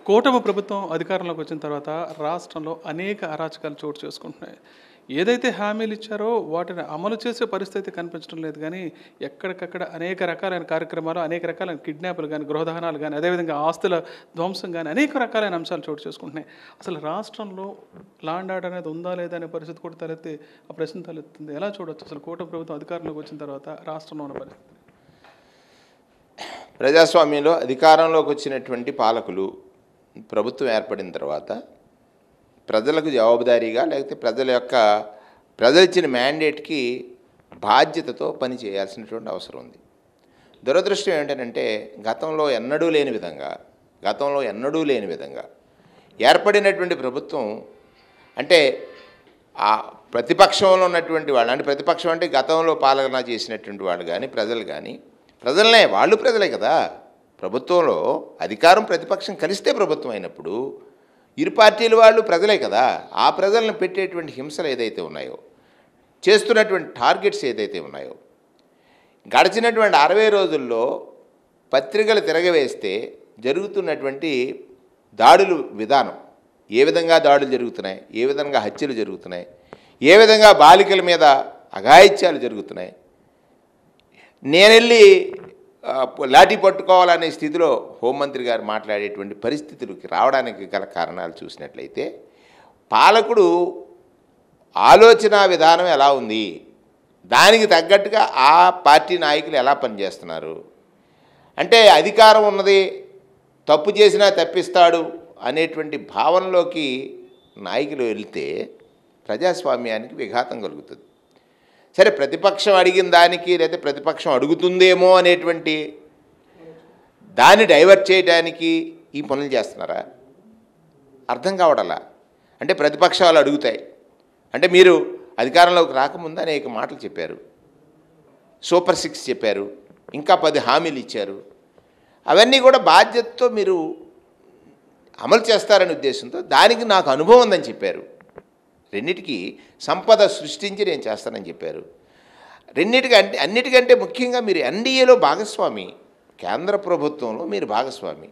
కూటమి ప్రభుత్వం అధికారంలోకి వచ్చిన తర్వాత రాష్ట్రంలో అనేక అరాచకాలు చోటు చేసుకుంటున్నాయి. ఏదైతే హామీలు ఇచ్చారో వాటిని అమలు చేసే పరిస్థితి కనిపించడం లేదు కానీ ఎక్కడికక్కడ అనేక రకాలైన కార్యక్రమాలు, అనేక రకాలైన కిడ్నాపులు కానీ, గృహదహనాలు కానీ, అదేవిధంగా ఆస్తుల ధ్వంసం కానీ అనేక రకాలైన అంశాలు చోటు చేసుకుంటున్నాయి. అసలు రాష్ట్రంలో లా అండ్ ఆర్డర్ అనేది ఉందా లేదా అనే పరిస్థితి కూడా తలెత్తి ఆ ప్రశ్న తలెత్తుంది. ఎలా చూడొచ్చు అసలు కూటమి ప్రభుత్వం అధికారంలోకి వచ్చిన తర్వాత రాష్ట్రంలో ఉన్న పరిస్థితి? ప్రజాస్వామ్యంలో అధికారంలోకి వచ్చినటువంటి పాలకులు ప్రభుత్వం ఏర్పడిన తర్వాత ప్రజలకు జవాబుదారీగా, లేకపోతే ప్రజలు ఇచ్చిన మ్యాండేట్కి బాధ్యతతో పని చేయాల్సినటువంటి అవసరం ఉంది. దురదృష్టం ఏంటంటే గతంలో ఎన్నడూ లేని విధంగా ఏర్పడినటువంటి ప్రభుత్వం అంటే ఆ ప్రతిపక్షంలో ఉన్నటువంటి వాళ్ళు, అంటే ప్రతిపక్షం అంటే గతంలో పాలన చేసినటువంటి వాళ్ళు కానీ, ప్రజలు కానీ, వాళ్ళు ప్రజలే కదా. ప్రభుత్వంలో అధికారం ప్రతిపక్షం కలిస్తే ప్రభుత్వం అయినప్పుడు ఇరు పార్టీల వాళ్ళు ప్రజలే కదా. ఆ ప్రజలను పెట్టేటువంటి హింసలు ఏదైతే ఉన్నాయో, చేస్తున్నటువంటి టార్గెట్స్ ఏదైతే ఉన్నాయో, గడిచినటువంటి 60 రోజుల్లో పత్రికలు తిరగవేస్తే జరుగుతున్నటువంటి దాడులు విధానం, ఏ విధంగా దాడులు జరుగుతున్నాయి, ఏ విధంగా హత్యలు జరుగుతున్నాయి, ఏ విధంగా బాలికల మీద అఘాయిత్యాలు జరుగుతున్నాయి, నేనెళ్ళి లాఠీ పట్టుకోవాలనే స్థితిలో హోంమంత్రి గారు మాట్లాడేటువంటి పరిస్థితులకి రావడానికి గల కారణాలు చూసినట్లయితే పాలకుడు ఆలోచన విధానం ఎలా ఉంది, దానికి తగ్గట్టుగా ఆ పార్టీ నాయకులు ఎలా పనిచేస్తున్నారు, అంటే అధికారం ఉన్నది తప్పు చేసినా తప్పిస్తాడు అనేటువంటి భావనలోకి నాయకులు వెళ్తే ప్రజాస్వామ్యానికి విఘాతం కలుగుతుంది. సరే, ప్రతిపక్షం అడిగిన దానికి లేదా ప్రతిపక్షం అడుగుతుందేమో అనేటువంటి దాన్ని డైవర్ట్ చేయడానికి ఈ పనులు చేస్తున్నారా? అర్థం కావడలా. అంటే ప్రతిపక్షాలు అడుగుతాయి అంటే మీరు అధికారంలోకి రాకముందు అనేక మాటలు చెప్పారు, సూపర్ 6 చెప్పారు, ఇంకా 10 హామీలు ఇచ్చారు. అవన్నీ కూడా బాధ్యతతో మీరు అమలు చేస్తారనే ఉద్దేశంతో దానికి నాకు అనుభవం ఉందని చెప్పారు. రెండిటికి సంపద సృష్టించి నేను చేస్తానని చెప్పారు. అన్నిటికంటే ముఖ్యంగా మీరు ఎన్డీఏలో భాగస్వామి, కేంద్ర ప్రభుత్వంలో మీరు భాగస్వామి.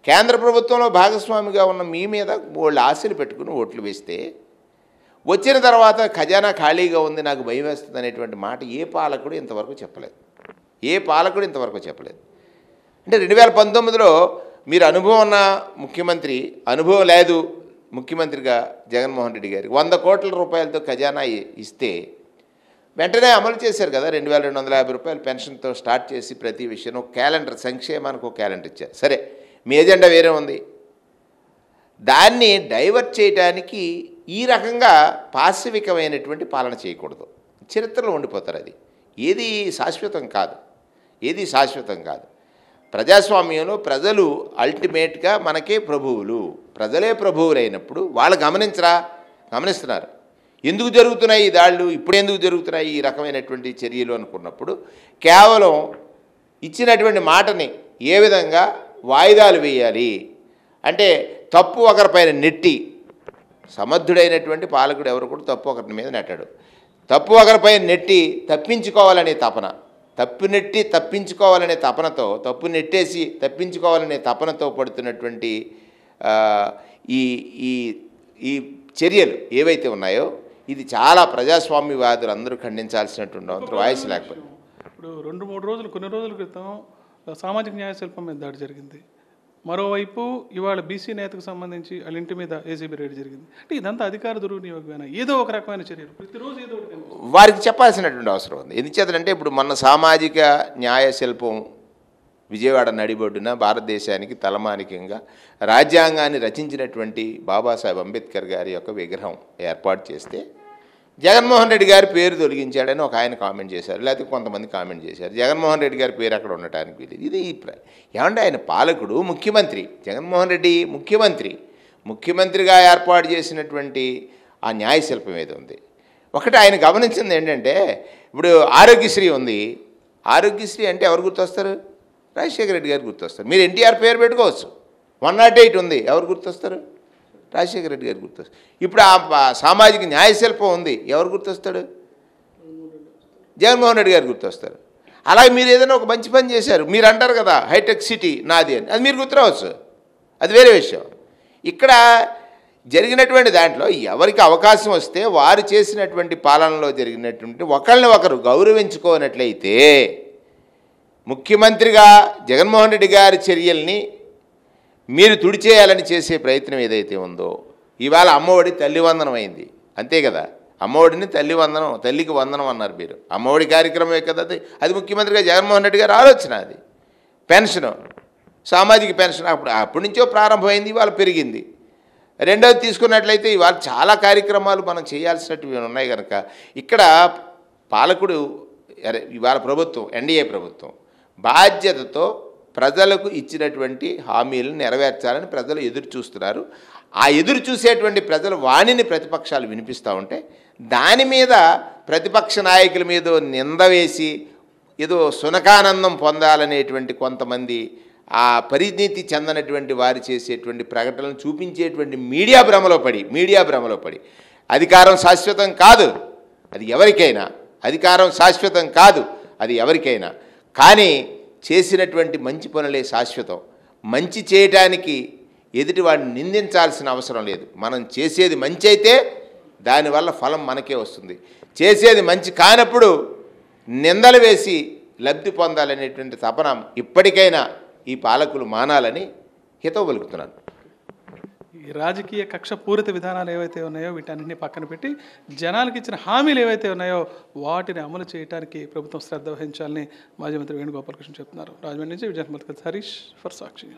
కేంద్ర ప్రభుత్వంలో భాగస్వామిగా ఉన్న మీ మీద వాళ్ళు ఆశలు పెట్టుకుని ఓట్లు వేస్తే వచ్చిన తర్వాత ఖజానా ఖాళీగా ఉంది, నాకు భయం వేస్తుంది అనేటువంటి మాట ఏ పాలకుడు ఇంతవరకు చెప్పలేదు. అంటే 2019లో మీరు అనుభవం ఉన్న ముఖ్యమంత్రి, అనుభవం లేదు ముఖ్యమంత్రిగా జగన్మోహన్ రెడ్డి గారికి 100 కోట్ల రూపాయలతో ఖజానా ఇస్తే వెంటనే అమలు చేశారు కదా. 2250 రూపాయలు పెన్షన్తో స్టార్ట్ చేసి ప్రతి విషయం ఒక క్యాలెండర్, సంక్షేమానికి ఒక క్యాలెండర్ ఇచ్చారు. సరే, మీ ఎజెండా వేరే ఉంది. దాన్ని డైవర్ట్ చేయడానికి ఈ రకంగా పాశవికమైనటువంటి పాలన చేయకూడదు. చరిత్రలో ఉండిపోతారు. అది ఏది శాశ్వతం కాదు. ప్రజాస్వామ్యంలో ప్రజలు అల్టిమేట్గా మనకే ప్రభువులు. ప్రజలే ప్రభువులైనప్పుడు వాళ్ళు గమనిస్తున్నారు. ఎందుకు జరుగుతున్నాయి ఈ దాళ్ళు, ఇప్పుడు ఎందుకు జరుగుతున్నాయి ఈ రకమైనటువంటి చర్యలు అనుకున్నప్పుడు కేవలం ఇచ్చినటువంటి మాటని ఏ విధంగా వాయిదాలు వేయాలి, అంటే తప్పు ఒకరిపైన నెట్టి, సమర్థుడైనటువంటి పాలకుడు ఎవరు కూడా తప్పు ఒకరి మీద నెట్టాడు. తప్పు ఒకరిపైన నెట్టి తప్పించుకోవాలనే తపన, తప్పు నెట్టేసి తప్పించుకోవాలనే తపనతో పడుతున్నటువంటి ఈ చర్యలు ఏవైతే ఉన్నాయో ఇది చాలా ప్రజాస్వామ్యవాదులు అందరూ ఖండించాల్సినటువంటి వాయిస్ లేకపోతే. ఇప్పుడు 2-3 రోజులు, కొన్ని రోజుల క్రితం సామాజిక న్యాయ శిల్పం మీద దాడి జరిగింది. మరోవైపు ఇవాళ బీసీ నేతకు సంబంధించి వాళ్ళ ఇంటి మీద ఏసీబీ రేడ్ జరిగింది. అంటే ఇదంతా అధికార దుర్వినియోగమైన ఏదో ఒక రకమైన చర్యలు ప్రతిరోజు ఏదో ఒకటి వారికి చెప్పాల్సినటువంటి అవసరం ఉంది. ఎందుచేతంటే ఇప్పుడు మన సామాజిక న్యాయ శిల్పం విజయవాడ నడిబొడ్డున భారతదేశానికి తలమానికంగా రాజ్యాంగాన్ని రచించినటువంటి బాబాసాహెబ్ అంబేద్కర్ గారి యొక్క విగ్రహం ఏర్పాటు చేస్తే జగన్మోహన్ రెడ్డి గారి పేరు తొలగించాడని ఒక ఆయన కామెంట్ చేశారు, లేకపోతే కొంతమంది కామెంట్ చేశారు. జగన్మోహన్ రెడ్డి గారి పేరు అక్కడ ఉండటానికి వీలేదు. ఇది ఏమంటే ఆయన పాలకుడు, ముఖ్యమంత్రి. జగన్మోహన్ రెడ్డి ముఖ్యమంత్రిగా ఏర్పాటు చేసినటువంటి ఆ న్యాయశిల్పం ఏది ఉంది. ఒకటి ఆయన గమనించింది ఏంటంటే, ఇప్పుడు ఆరోగ్యశ్రీ ఉంది. ఆరోగ్యశ్రీ అంటే ఎవరు గుర్తొస్తారు? రాజశేఖర రెడ్డి గారు గుర్తొస్తారు. మీరు ఎన్టీఆర్ పేరు పెట్టుకోవచ్చు. 108 ఉంది, ఎవరు గుర్తొస్తారు? రాజశేఖర రెడ్డి గారు గుర్తొస్తారు. ఇప్పుడు ఆ సామాజిక న్యాయశిల్పం ఉంది, ఎవరు గుర్తొస్తాడు? జగన్మోహన్ రెడ్డి గారు గుర్తొస్తారు. అలాగే మీరు ఏదైనా ఒక మంచి పని చేశారు, మీరు అంటారు కదా హైటెక్ సిటీ నాది అని, అది మీరు గుర్తురావచ్చు, అది వేరే విషయం. ఇక్కడ జరిగినటువంటి దాంట్లో ఎవరికి అవకాశం వస్తే వారు చేసినటువంటి పాలనలో జరిగినటువంటి ఒకరిని ఒకరు గౌరవించుకోనట్లయితే ముఖ్యమంత్రిగా జగన్మోహన్ రెడ్డి గారి చర్యల్ని మీరు తుడిచేయాలని చేసే ప్రయత్నం ఏదైతే ఉందో, ఇవాళ అమ్మఒడి తల్లి వందనం అయింది, అంతే కదా. అమ్మఒడిని తల్లి వందనం, తల్లికి వందనం అన్నారు మీరు. అమ్మఒడి కార్యక్రమమే కదా అది ముఖ్యమంత్రిగా జగన్మోహన్ రెడ్డి గారు ఆలోచన. అది పెన్షను, సామాజిక పెన్షన్ అప్పటి నుంచో ప్రారంభమైంది, ఇవాళ పెరిగింది. రెండవది తీసుకున్నట్లయితే ఇవాళ చాలా కార్యక్రమాలు మనం చేయాల్సినవి ఉన్నాయి కనుక ఇక్కడ పాలకుడు ఇవాళ ప్రభుత్వం, ఎన్డీఏ ప్రభుత్వం బాధ్యతతో ప్రజలకు ఇచ్చినటువంటి హామీలను నెరవేర్చాలని ప్రజలు ఎదురు చూస్తున్నారు. ఆ ఎదురు చూసేటువంటి ప్రజలు వాణిని ప్రతిపక్షాలు వినిపిస్తూ ఉంటే దాని మీద ప్రతిపక్ష నాయకుల మీద నింద వేసి ఏదో సునకానందం పొందాలనేటువంటి కొంతమంది ఆ పరిణీతి చెందనటువంటి వారు చేసేటువంటి ప్రకటనలు చూపించేటువంటి మీడియా భ్రమలో పడి అధికారం శాశ్వతం కాదు, అది ఎవరికైనా అధికారం శాశ్వతం కాదు, అది ఎవరికైనా. కానీ చేసినటువంటి మంచి పనులే శాశ్వతం. మంచి చేయటానికి ఎదుటివాడిని నిందించాల్సిన అవసరం లేదు. మనం చేసేది మంచి అయితే దానివల్ల ఫలం మనకే వస్తుంది. చేసేది మంచి కానప్పుడు నిందలు వేసి లబ్ధి పొందాలనేటువంటి తపన ఇప్పటికైనా ఈ పాలకులు మానాలని హితవు పలుకుతున్నాను. ఈ రాజకీయ కక్షపూరిత విధానాలు ఏవైతే ఉన్నాయో వీటన్నింటినీ పక్కన పెట్టి జనాలకు ఇచ్చిన హామీలు ఏవైతే ఉన్నాయో వాటిని అమలు చేయడానికి ప్రభుత్వం శ్రద్ధ వహించాలని మాజీ మంత్రి వేణుగోపాలకృష్ణ చెప్తున్నారు. రాజమండ్రి నుంచి విజయ్ హరీష్ ఫర్ సాక్షి.